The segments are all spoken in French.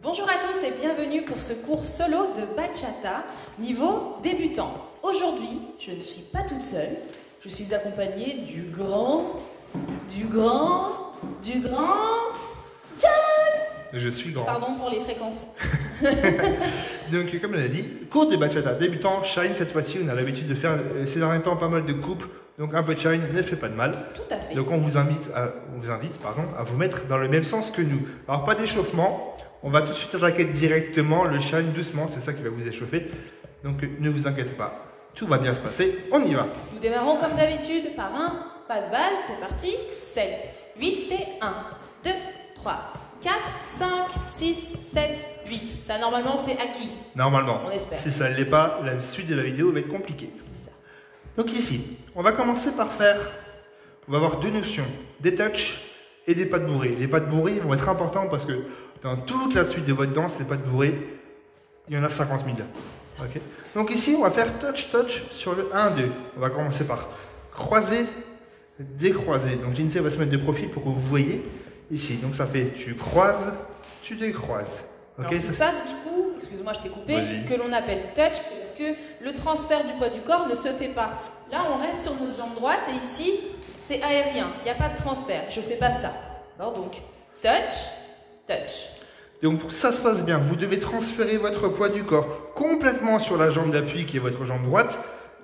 Bonjour à tous et bienvenue pour ce cours solo de bachata, niveau débutant. Aujourd'hui, je ne suis pas toute seule, je suis accompagnée du grand John. Je suis grand. Pardon pour les fréquences. Donc, comme on a dit, cours de bachata débutant, shine cette fois-ci. On a l'habitude de faire ces derniers temps pas mal de coupes, donc un peu de shine ne fait pas de mal. Tout à fait. Donc, on vous invite à vous mettre dans le même sens que nous. Alors, pas d'échauffement, on va tout de suite attaquer directement le shine doucement, c'est ça qui va vous échauffer. Donc, ne vous inquiétez pas, tout va bien se passer, on y va. Nous démarrons comme d'habitude par un pas de base, c'est parti. 7, 8 et 1, 2, 3, 4, 5, 6, 7, 8. Ça, normalement, c'est acquis. Normalement. On espère. Si ça ne l'est pas, la suite de la vidéo va être compliquée. C'est ça. Donc ici, on va commencer par faire, on va avoir deux notions, des touches et des pas de bourrée. Les pas de bourrée vont être importants parce que dans toute la suite de votre danse, les pas de bourrée, il y en a 50 000. Okay. Donc ici, on va faire touch sur le 1, 2. On va commencer par croiser, décroiser. Donc Lindsay va se mettre de profil pour que vous voyez ici. Donc ça fait tu croises, tu décroises. Okay, c'est ça, du coup, excuse-moi, je t'ai coupé, que l'on appelle touch, parce que le transfert du poids du corps ne se fait pas. Là, on reste sur notre jambe droite et ici, c'est aérien. Il n'y a pas de transfert. Je ne fais pas ça. Alors donc, touch. Donc pour que ça se passe bien, vous devez transférer votre poids du corps complètement sur la jambe d'appui qui est votre jambe droite.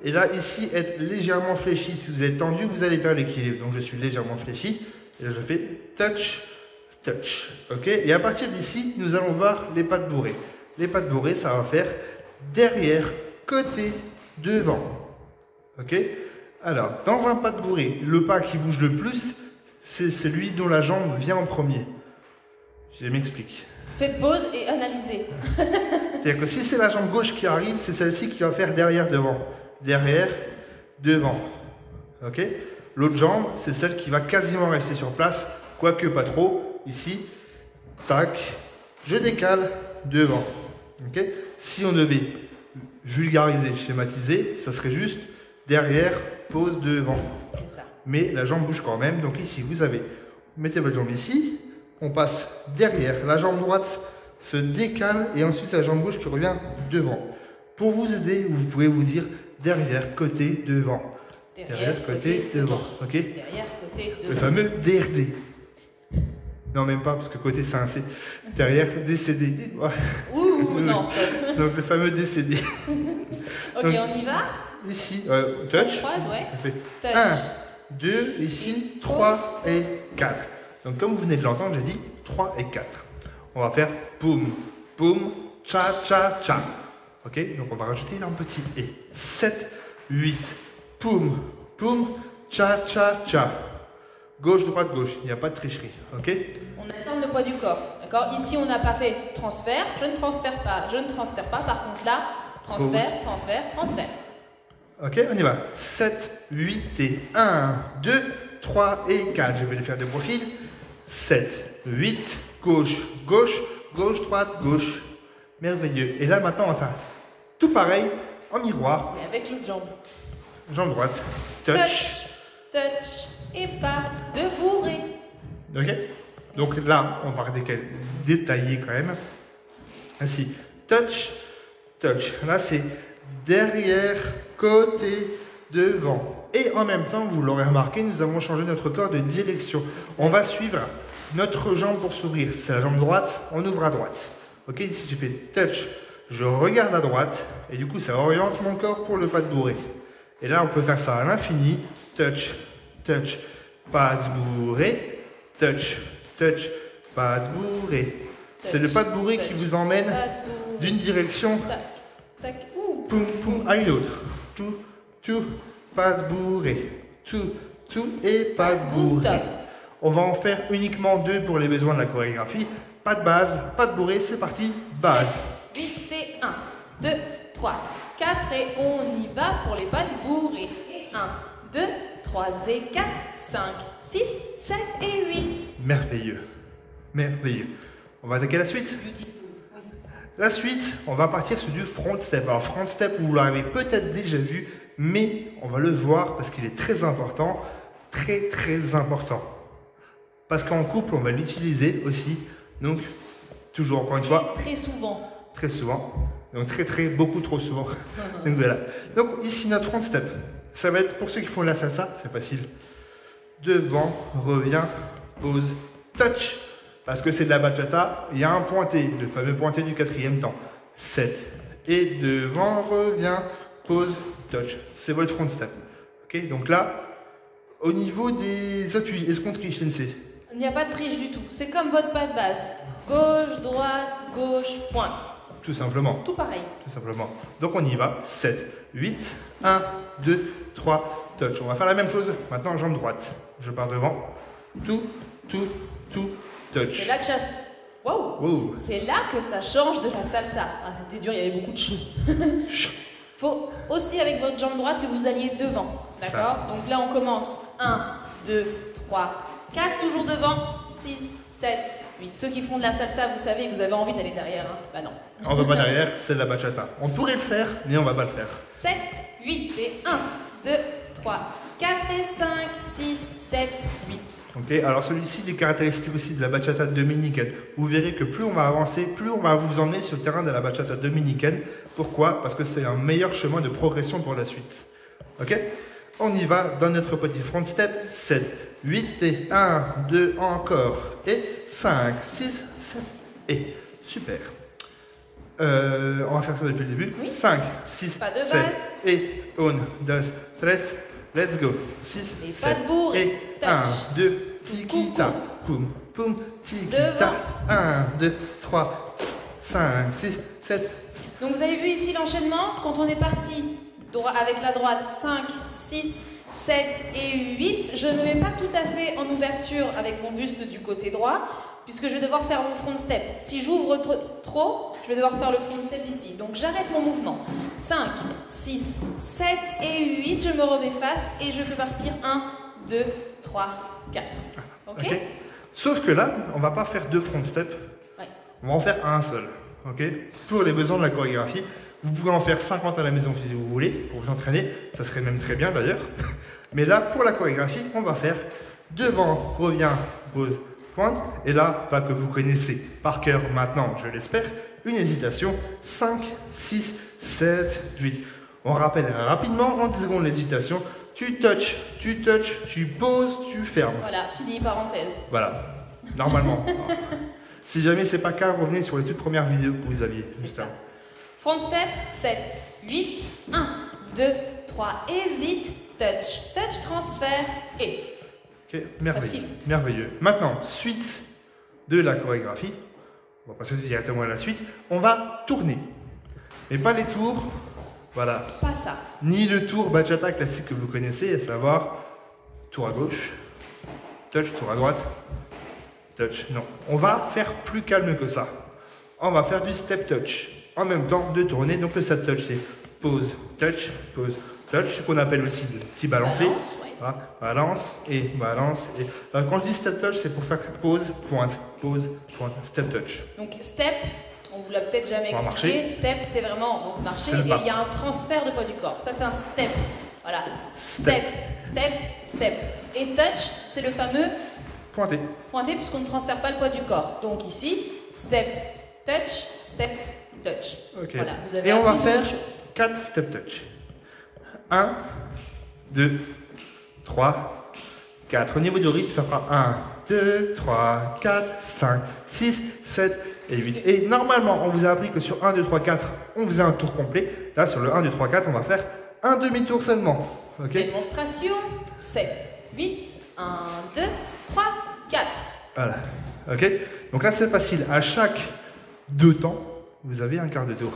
Et là, ici, être légèrement fléchi. Si vous êtes tendu, vous allez perdre l'équilibre. Donc je suis légèrement fléchi. Et là, je fais touch. Ok. Et à partir d'ici, nous allons voir les pas de bourrée. Les pas de bourrée, ça va faire derrière, côté, devant. Ok. Alors, dans un pas de bourrée, le pas qui bouge le plus, c'est celui dont la jambe vient en premier. Je m'explique. Faites pause et analysez. C'est-à-dire que si c'est la jambe gauche qui arrive, c'est celle-ci qui va faire derrière, devant. Derrière, devant. Ok. L'autre jambe, c'est celle qui va quasiment rester sur place, quoique pas trop. Ici, tac, je décale, devant. Ok. Si on devait vulgariser, schématiser, ça serait juste derrière, pose, devant. C'est ça. Mais la jambe bouge quand même. Donc ici, vous mettez votre jambe ici. On passe derrière, la jambe droite se décale et ensuite c'est la jambe gauche qui revient devant. Pour vous aider, vous pouvez vous dire derrière, côté, devant. Derrière, côté, devant. Ok. Derrière, côté, devant. Le fameux DRD. Non, même pas, parce que côté c'est un C. Derrière, décédé. Ouais. Ouh, non, stop. Donc le fameux décédé. Ok, donc, on y va. Ici, touch. Phrase, ouais. Ça fait Touch. 1, 2, ici, 3 et 4. Donc comme vous venez de l'entendre, j'ai dit 3 et 4. On va faire poum, poum, cha, cha, cha. Ok, donc on va rajouter un petit et. 7, 8, poum, poum, cha, cha, cha. Gauche, droite, gauche. Il n'y a pas de tricherie. Ok. On attend le poids du corps. D'accord. Ici, on n'a pas fait transfert. Je ne transfère pas. Je ne transfère pas. Par contre, là, transfert. Ok, on y va. 7, 8 et 1, 2, 3 et 4. Je vais les faire de profil. 7, 8, gauche, gauche, gauche, droite, gauche. Merveilleux. Et là, maintenant, on va faire tout pareil en miroir. Et avec l'autre jambe. Jambe droite. Touch. Et pas de bourrée. Ok. Donc là, on va détailler quand même. Ainsi. Touch. Là, c'est derrière, côté, devant. Et en même temps, vous l'aurez remarqué, nous avons changé notre corps de direction. On va suivre notre jambe pour s'ouvrir. C'est la jambe droite, on ouvre à droite. Ok, ici je fais touch, je regarde à droite, et du coup ça oriente mon corps pour le pas de bourrée. Et là on peut faire ça à l'infini. Touch, pas de bourrée. Touch, pas de bourrée. C'est le pas de bourrée qui vous emmène d'une direction poum, poum, à une autre. Tout, pas de bourrée. Tout et pas de bourrée. On va en faire uniquement 2 pour les besoins de la chorégraphie. Pas de base, pas de bourrée, c'est parti, base. 7, 8 et 1, 2, 3, 4 et on y va pour les pas de bourrée. Et 1, 2, 3 et 4, 5, 6, 7 et 8. Merveilleux. On va attaquer la suite. La suite, on va partir sur du front step. Alors front step, vous l'avez peut-être déjà vu, mais on va le voir parce qu'il est très important. Très important. Parce qu'en couple, on va l'utiliser aussi. Donc, Toujours, encore une fois. Très souvent. Très souvent. Donc beaucoup trop souvent. Donc voilà. Donc ici, notre front step. Ça va être, pour ceux qui font la salsa, c'est facile. Devant, revient, pose, touch. Parce que c'est de la bachata, il y a un pointé, le fameux pointé du 4e temps. 7. Et devant, revient, pose, touch. C'est votre front step. Ok, donc là, au niveau des appuis, est-ce qu'on triche, Lindsay? Il n'y a pas de triche du tout. C'est comme votre pas de base. Gauche, droite, gauche, pointe. Tout simplement. Tout pareil. Tout simplement. Donc on y va. 7, 8, 1, 2, 3, touch. On va faire la même chose maintenant en jambe droite. Je pars devant. Tout, touch. C'est là que ça... Wow. Wow. C'est là que ça change de la salsa. Ah, c'était dur, il y avait beaucoup de chou. Faut aussi avec votre jambe droite que vous alliez devant. D'accord? Donc là on commence. 1, 2, 3, 4, toujours devant. 6, 7, 8. Ceux qui font de la salsa, vous savez que vous avez envie d'aller derrière. Hein? Bah non. On va pas derrière, c'est de la bachata. On pourrait le faire, mais on va pas le faire. 7, 8 et 1, 2, 3, 4 et 5, 6, 7, 8. Ok, alors celui-ci, des caractéristiques aussi de la bachata dominicaine. Vous verrez que plus on va avancer, plus on va vous emmener sur le terrain de la bachata dominicaine. Pourquoi? Parce que c'est un meilleur chemin de progression pour la suite. Ok? On y va dans notre petit front step. 7, 8 et 1, 2, encore. Et 5, 6, 7 et super. On va faire ça depuis le début. Oui. 5, 6, Pas de 7 base. et 1, 2, 3, let's go. 6, Les 7 pas de bourre et touch. 1, 2, tiki-ta, poum, poum, tiki-ta. Devant. 1, 2, 3, 5, 6, 7. Donc vous avez vu ici l'enchaînement. Quand on est parti avec la droite, 5, 6, 7 et 8, je ne me mets pas tout à fait en ouverture avec mon buste du côté droit, puisque je vais devoir faire mon front step. Si j'ouvre trop, je vais devoir faire le front step ici. Donc j'arrête mon mouvement. 5, 6, 7 et 8, je me remets face et je peux partir 1, 2, 3, 4. Ok? Sauf que là, on va pas faire deux front steps. Ouais. On va en faire un seul. Ok? Pour les besoins de la chorégraphie. Vous pouvez en faire 50 à la maison si vous voulez, pour vous entraîner. Ça serait même très bien d'ailleurs. Mais là, pour la chorégraphie, on va faire devant, revient, pose, pointe. Et là, pas que vous connaissez par cœur maintenant, je l'espère, une hésitation. 5, 6, 7, 8. On rappelle rapidement, en 10 secondes l'hésitation. Tu touches, tu poses, tu fermes. Voilà, fini parenthèse. Voilà, normalement. Si jamais c'est pas le cas, revenez sur les toutes premières vidéos que vous aviez. Juste avant. Front step, 7, 8, 1, 2, 3, hésite, touch, touch, transfert et... Ok, merveilleux. Facile. Merveilleux. Maintenant, suite de la chorégraphie. On va passer directement à la suite. On va tourner. Mais pas les tours, voilà. Pas ça. Ni le tour bachata classique que vous connaissez, à savoir tour à gauche, touch, tour à droite, touch. Non, on va faire plus calme que ça. On va faire du step touch. En même temps de tourner, donc le step touch c'est pause, touch, ce qu'on appelle aussi le petit balancé. Balance, ouais. Voilà, balance et balance. Et... quand je dis step touch, c'est pour faire pause, pointe, step touch. Donc step, on vous l'a peut-être jamais On va expliqué, marcher. step c'est vraiment donc marcher C'est le et pas. il y a un transfert de poids du corps. Ça c'est un step. Voilà. Step, step, step. Et touch, c'est le fameux Pointer. pointé puisqu'on ne transfère pas le poids du corps. Donc ici, step, touch, step, touch. Ok. Voilà, vous avez Et on va appris faire beaucoup de choses. 4 step touch. 1, 2, 3, 4. Au niveau du rythme, ça fera 1, 2, 3, 4, 5, 6, 7 et 8. Et normalement, on vous a appris que sur 1, 2, 3, 4, on faisait un tour complet. Là, sur le 1, 2, 3, 4, on va faire un demi-tour seulement. Ok? Démonstration, 7, 8, 1, 2, 3, 4. Voilà. Ok? Donc là, c'est facile. À chaque 2 temps, vous avez un quart de tour.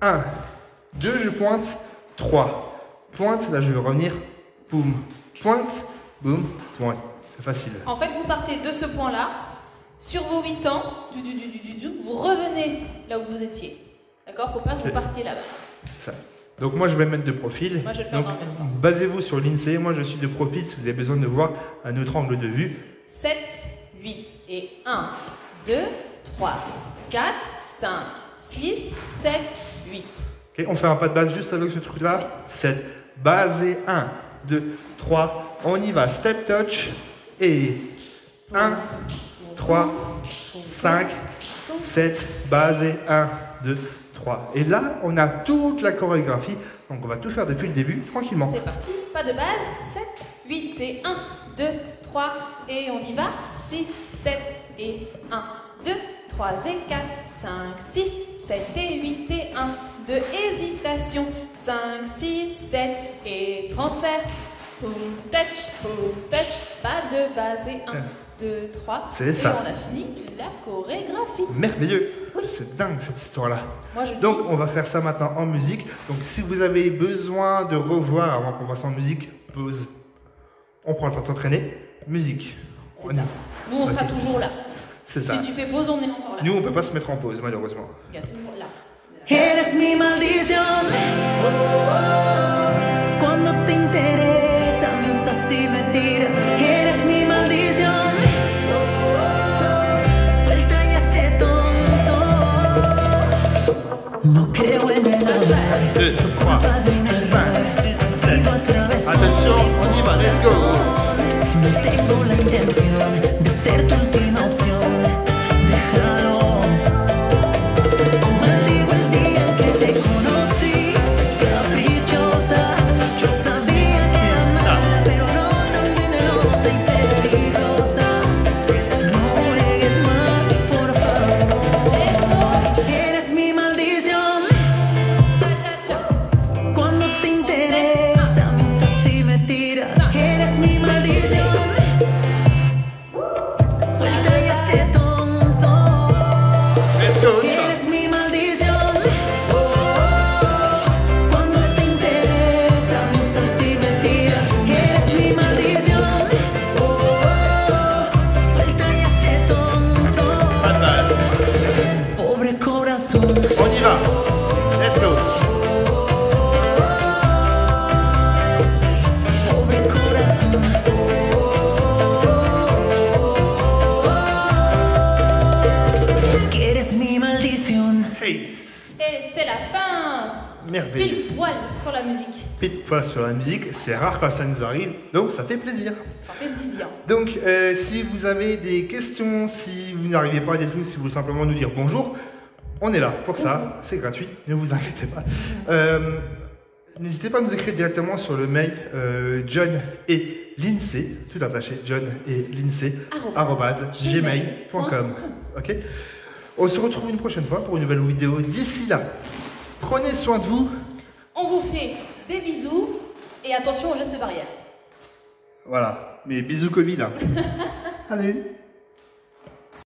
1, 2, je pointe. 3, pointe. Là, je vais revenir. Boum, pointe. Boum, pointe. C'est facile. En fait, vous partez de ce point-là, sur vos 8 ans, vous revenez là où vous étiez. D'accord? Faut pas que vous partiez là-bas. Ça. Donc moi, je vais me mettre de profil. Moi, je vais le faire Donc, dans le même sens. basez-vous sur l'INSEE. Moi, je suis de profil si vous avez besoin de voir un autre angle de vue. 7, 8 et 1, 2, 3, 4, 5, 6, 7, 8. Ok, on fait un pas de base juste avec ce truc-là. Oui. 7. Base et 1, 2, 3. On y va. Step touch. Et 1, 3, 5, 7, basé, 1, 2, 3. Et là, on a toute la chorégraphie. Donc, on va tout faire depuis le début, tranquillement. C'est parti, pas de base. 7, 8 et 1, 2, 3. Et on y va. 6, 7 et 1, 2, 3 et 4, 5, 6, 7 et 8 et 1, 2, hésitation. 5, 6, 7 et transfert. Boom, touch, pas de base et 1, 2, 3. C'est ça. Et on a fini la chorégraphie. Merveilleux. Oui. C'est dingue cette histoire-là. Moi, je Donc, on va faire ça maintenant en musique. Donc, si vous avez besoin de revoir avant qu'on fasse en musique, pause. On prend le temps de s'entraîner. Musique. C'est ça. Nous, on sera toujours là. C'est ça. Si tu fais pause, on est encore là. Nous, on peut pas se mettre en pause, malheureusement. Regarde, toujours là. Eres mi maldición. Cuando te interesa, me usas y me tiras. Eres mi maldición. Suelta ya este tonto. No creo en el amor. 2, 3, 4, 5, 6, 7. Attention, on y va, let's go. No tengo la intención de ser tu última opción. Déjalo. Maldigo el día en que te conocí, caprichosa. Yo sabía que amaba, pero no tan venenosa y peligrosa. No juegues más, por favor. Eres mi maldición. Cuando te interesa, me usas y me tiras. Eres mi maldición. Suelta ya este tonto. Let's go, on y va. Eres mi maldición. Cuando te interesa, me usas y me tiras. Eres mi maldición. Suelta ya este tonto. Fatal. Pobre corazón. On y va. Let's go. Pobre corazón. Que eres mi maldición. Hey. Et c'est la fin. Merveilleux. Pile poil sur la musique. Pile poil sur la musique, c'est rare quand ça nous arrive, donc ça fait plaisir. Ça fait zizia. Donc, si vous avez des questions, si vous n'arrivez pas à des trucs, si vous voulez simplement nous dire bonjour, on est là pour ça, c'est gratuit, ne vous inquiétez pas. N'hésitez pas à nous écrire directement sur le mail John et Lindsay, tout attaché, John et Lindsay, @gmail.com. Ok. On se retrouve une prochaine fois pour une nouvelle vidéo. D'ici là, prenez soin de vous. On vous fait des bisous et attention aux gestes barrières. Voilà, mais bisous Covid. Hein. Salut.